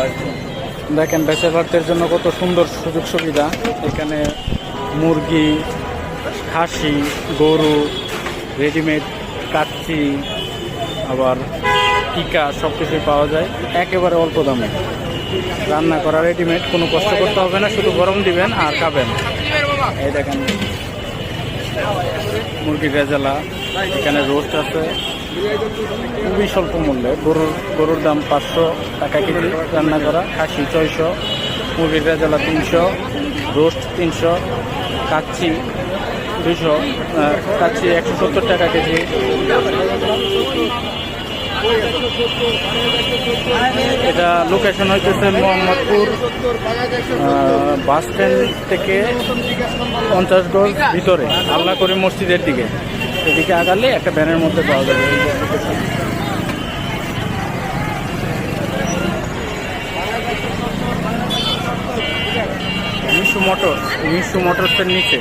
আসবে। দেখেন ব্যাচেলারদের জন্য কত সুন্দর সুযোগ সুবিধা। এখানে মুরগি, খাসি, গরু, রেডিমেড কাচ্চি, আবার টিকা সব কিছুই পাওয়া যায় একেবারে অল্প দামে। রান্না করা রেডিমেড, কোনো কষ্ট করতে হবে না, শুধু গরম দিবেন আর খাবেন। এই দেখেন মুরগির রেজালা, এখানে রোস্ট আছে খুবই স্বল্প মূল্যে। গরুর দাম 500 টাকা কেজি রান্না করা, খাসি 600, মুরগির রেজালা 300, রোস্ট 300, কাচ্চি 200, কাচ্চি 170 টাকা কেজি। এটা লোকেশন হইতেছে মোহাম্মদপুর বাস স্ট্যান্ড থেকে 50 গজ ভিতরে, আল্লাহ করিম মসজিদের দিকে। এদিকে আগালে একটা ভ্যানের মধ্যে পাওয়া যাবে। মিশু মোটরসের নিচে